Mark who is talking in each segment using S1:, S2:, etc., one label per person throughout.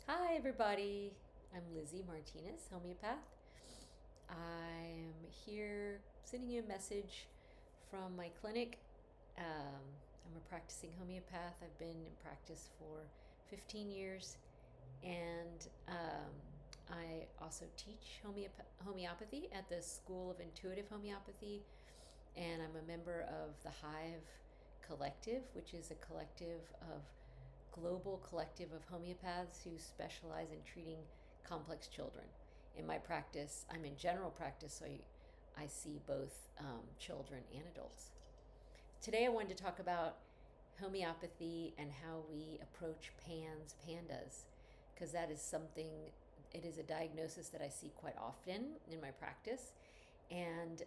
S1: Hi, everybody. I'm Lizzie Martinez, homeopath. I'm here sending you a message from my clinic. I'm a practicing homeopath. I've been in practice for 15 years, and I also teach homeopathy at the School of Intuitive Homeopathy, and I'm a member of the Hive Collective, which is a collective of global collective of homeopaths who specialize in treating complex children. In my practice, I'm in general practice, so I see both children and adults. Today, I wanted to talk about homeopathy and how we approach pandas, because that is something, it is a diagnosis that I see quite often in my practice. And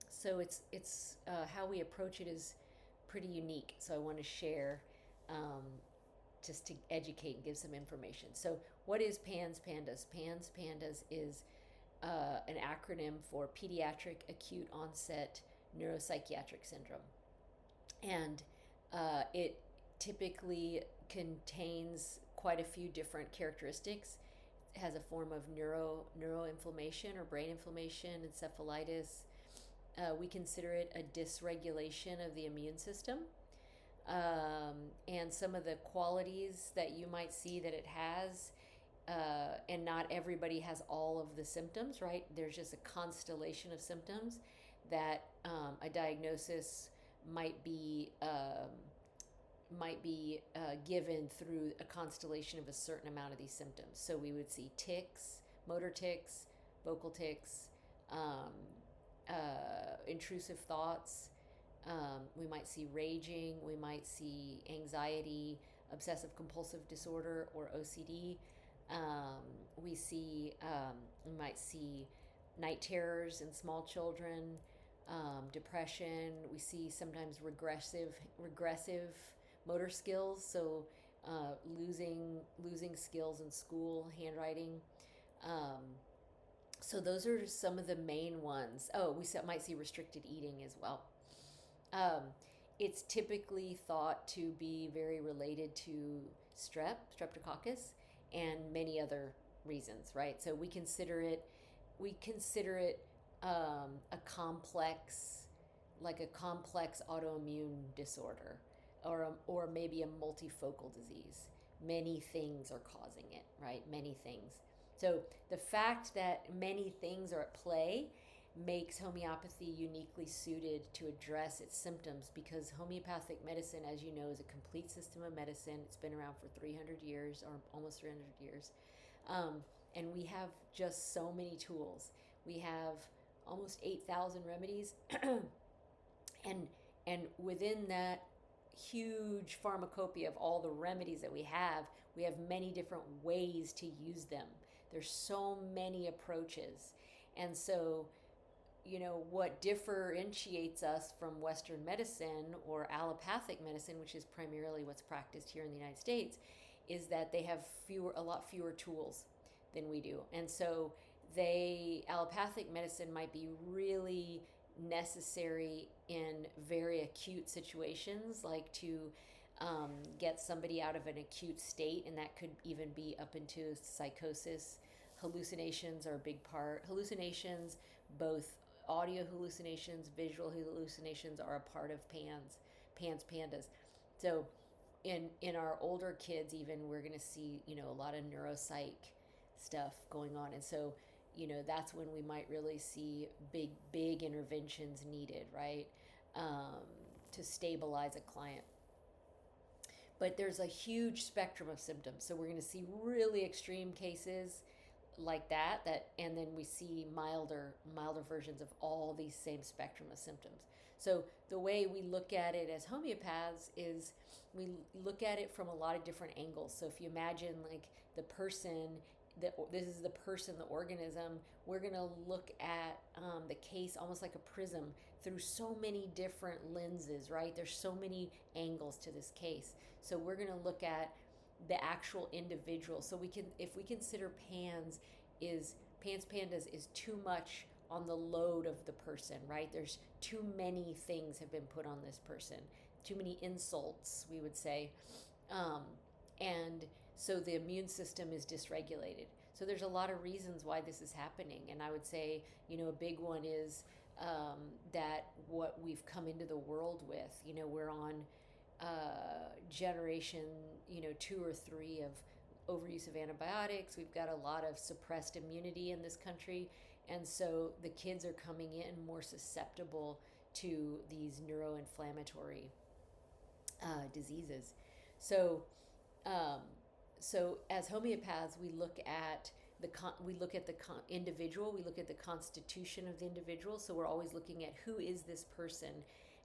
S1: so it's how we approach it is pretty unique. So I want to share um, just to educate and give some information. So, what is PANS-PANDAS? PANS-PANDAS is an acronym for Pediatric Acute Onset Neuropsychiatric Syndrome. And it typically contains quite a few different characteristics. It has a form of neuroinflammation or brain inflammation, encephalitis. We consider it a dysregulation of the immune system. And some of the qualities that you might see that it has. And not everybody has all of the symptoms, right? There's just a constellation of symptoms that a diagnosis might be given through a constellation of a certain amount of these symptoms. So we would see tics, motor tics, vocal tics, intrusive thoughts. We might see raging. We might see anxiety, obsessive compulsive disorder, or OCD. We might see night terrors in small children, depression. We see sometimes regressive motor skills, so losing skills in school, handwriting. Um, so those are some of the main ones. Oh, might see restricted eating as well. Um, it's typically thought to be very related to streptococcus, and many other reasons, right? So we consider it a complex, like a complex autoimmune disorder, or maybe a multifocal disease. Many things are causing it, right? Many things. So the fact that many things are at play makes homeopathy uniquely suited to address its symptoms, because homeopathic medicine, as you know, is a complete system of medicine. It's been around for 300 years, or almost 300 years. And we have just so many tools. We have almost 8,000 remedies. and and within that huge pharmacopoeia of all the remedies that we have many different ways to use them. There's so many approaches. And so, what differentiates us from Western medicine or allopathic medicine, which is primarily what's practiced here in the United States, is that they have a lot fewer tools than we do. And so allopathic medicine might be really necessary in very acute situations, like to get somebody out of an acute state, and that could even be up into psychosis. Hallucinations are a big part. Hallucinations, both audio hallucinations, visual hallucinations, are a part of PANS-PANDAS. So in our older kids, even, we're going to see a lot of neuropsych stuff going on. And so that's when we might really see big interventions needed, right? To stabilize a client. But there's a huge spectrum of symptoms, so we're going to see really extreme cases like that, and then we see milder versions of all these same spectrum of symptoms. So the way we look at it as homeopaths is we look at it from a lot of different angles. So if you imagine, like, this is the person, the organism, we're going to look at the case almost like a prism through so many different lenses, right? There's so many angles to this case. So we're going to look at the actual individual. So if we consider PANS-PANDAS is too much on the load of the person, right? There's too many things have been put on this person, too many insults, we would say. And so the immune system is dysregulated. So there's a lot of reasons why this is happening, and I would say, a big one is that what we've come into the world with. We're on generation, 2 or 3 of overuse of antibiotics. We've got a lot of suppressed immunity in this country, and so the kids are coming in more susceptible to these neuroinflammatory diseases. So, um, so as homeopaths, we look at the individual. We look at the constitution of the individual. So we're always looking at who is this person,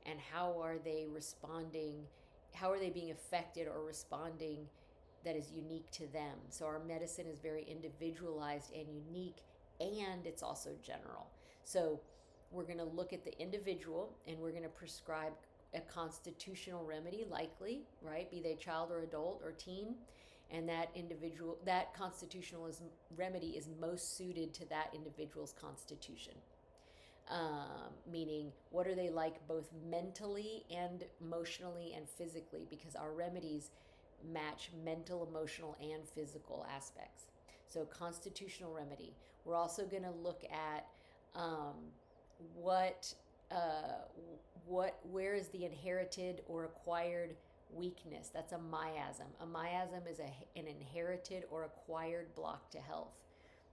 S1: and how are they responding? How are they being affected or responding that is unique to them? So our medicine is very individualized and unique, and it's also general. So we're going to look at the individual, and we're going to prescribe a constitutional remedy, likely, right? Be they child or adult or teen, and that constitutional remedy is most suited to that individual's constitution. Meaning, what are they like both mentally and emotionally and physically? Because our remedies match mental, emotional, and physical aspects. So, constitutional remedy. We're also going to look at where is the inherited or acquired weakness. That's a miasm. A miasm is an inherited or acquired block to health.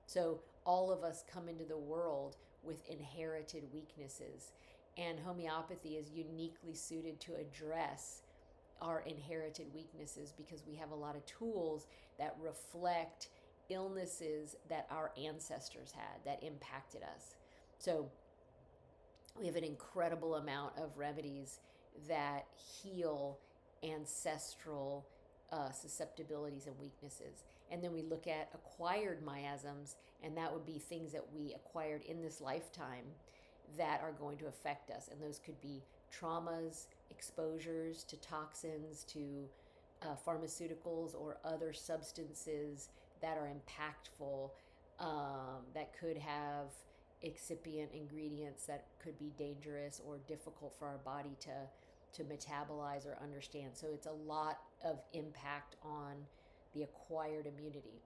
S1: So all of us come into the world with inherited weaknesses, and homeopathy is uniquely suited to address our inherited weaknesses, because we have a lot of tools that reflect illnesses that our ancestors had that impacted us. So we have an incredible amount of remedies that heal ancestral susceptibilities and weaknesses. And then we look at acquired miasms, and that would be things that we acquired in this lifetime that are going to affect us. And those could be traumas, exposures to toxins, to pharmaceuticals or other substances that are impactful, that could have excipient ingredients that could be dangerous or difficult for our body to metabolize or understand. So it's a lot of impact on the acquired immunity.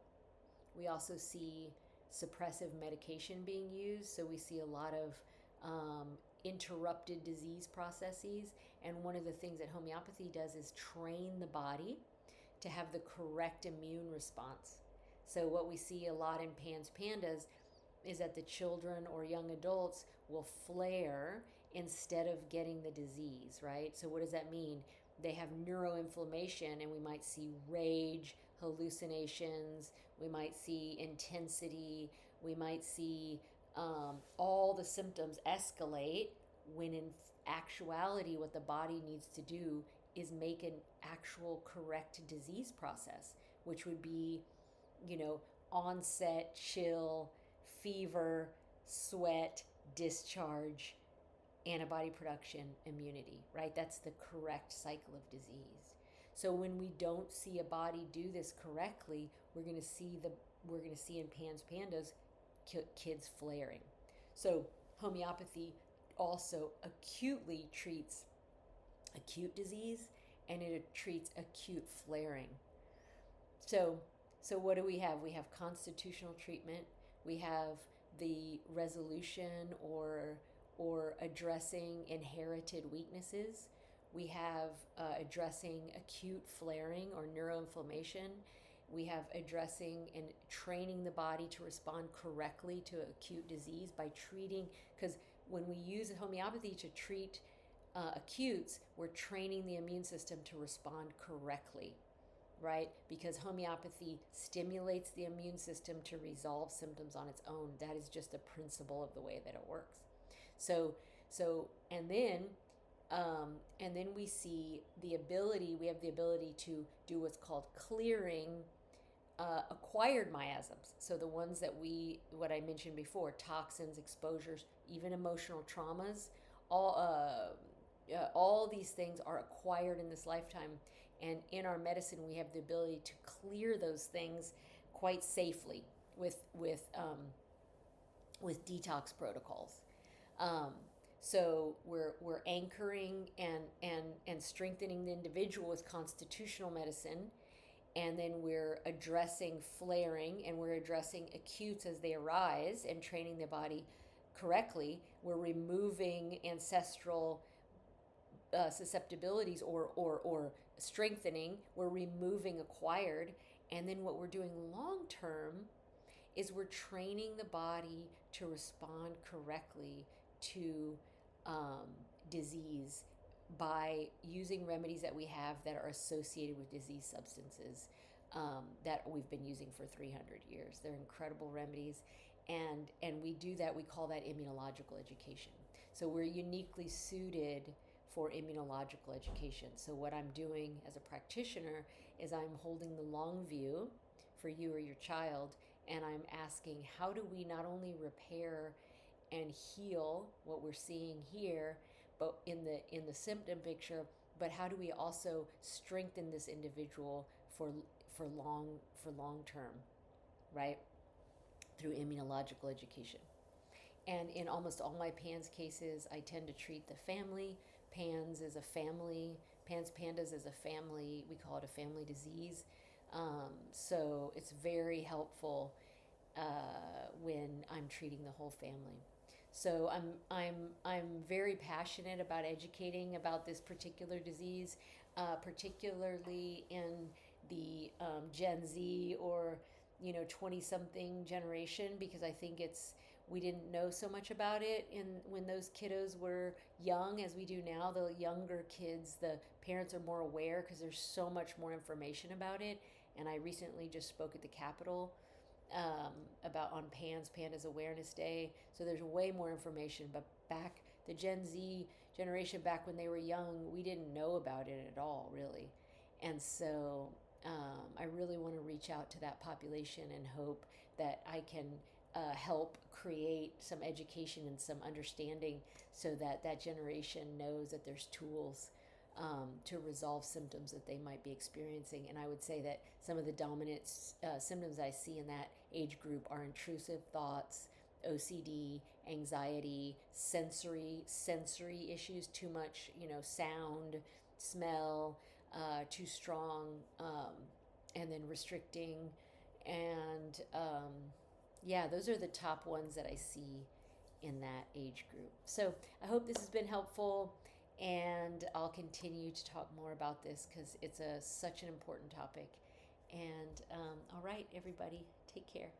S1: We also see suppressive medication being used. So we see a lot of interrupted disease processes. And one of the things that homeopathy does is train the body to have the correct immune response. So what we see a lot in Pandas is that the children or young adults will flare instead of getting the disease, right? So what does that mean? They have neuroinflammation, and we might see rage, hallucinations, we might see intensity, we might see all the symptoms escalate, when in actuality what the body needs to do is make an actual correct disease process, which would be, onset, chill, fever, sweat, discharge, antibody production, immunity, right? That's the correct cycle of disease. So when we don't see a body do this correctly, we're going to see in Pandas kids flaring. So homeopathy also acutely treats acute disease, and it treats acute flaring. So what do we have? We have constitutional treatment. We have the resolution or addressing inherited weaknesses. We have addressing acute flaring or neuroinflammation. We have addressing and training the body to respond correctly to acute disease by treating, because when we use homeopathy to treat acutes, we're training the immune system to respond correctly, right? Because homeopathy stimulates the immune system to resolve symptoms on its own. That is just a principle of the way that it works. And then we see we have the ability to do what's called clearing acquired miasms. So the ones what I mentioned before, toxins, exposures, even emotional traumas, all these things are acquired in this lifetime. And in our medicine, we have the ability to clear those things quite safely with detox protocols. So we're anchoring and strengthening the individual with constitutional medicine, and then we're addressing flaring, and we're addressing acutes as they arise and training the body correctly. We're removing ancestral susceptibilities, or strengthening. We're removing acquired. And then what we're doing long term is we're training the body to respond correctly to um, disease by using remedies that we have that are associated with disease substances that we've been using for 300 years. They're incredible remedies, and we do that. We call that immunological education. So we're uniquely suited for immunological education. So what I'm doing as a practitioner is I'm holding the long view for you or your child, and I'm asking, how do we not only repair and heal what we're seeing here, but in the symptom picture, but how do we also strengthen this individual for long term, right? Through immunological education. And in almost all my PANS cases, I tend to treat the family. PANS is a family. Pandas is a family. We call it a family disease. So it's very helpful when I'm treating the whole family. So I'm very passionate about educating about this particular disease, particularly in the Gen Z, or 20 something generation, because I think we didn't know so much about it when those kiddos were young as we do now. The younger kids, the parents are more aware because there's so much more information about it. And I recently just spoke at the Capitol about on Pandas Awareness Day. So there's way more information. But back the Gen Z generation, back when they were young, we didn't know about it at all, really. And so I really want to reach out to that population and hope that I can help create some education and some understanding, so that that generation knows that there's tools to resolve symptoms that they might be experiencing. And I would say that some of the dominant symptoms I see in that age group are intrusive thoughts, OCD, anxiety, sensory issues, too much, sound, smell, too strong, and then restricting. And yeah, those are the top ones that I see in that age group. So I hope this has been helpful, and I'll continue to talk more about this because it's such an important topic. And all right, everybody, take care.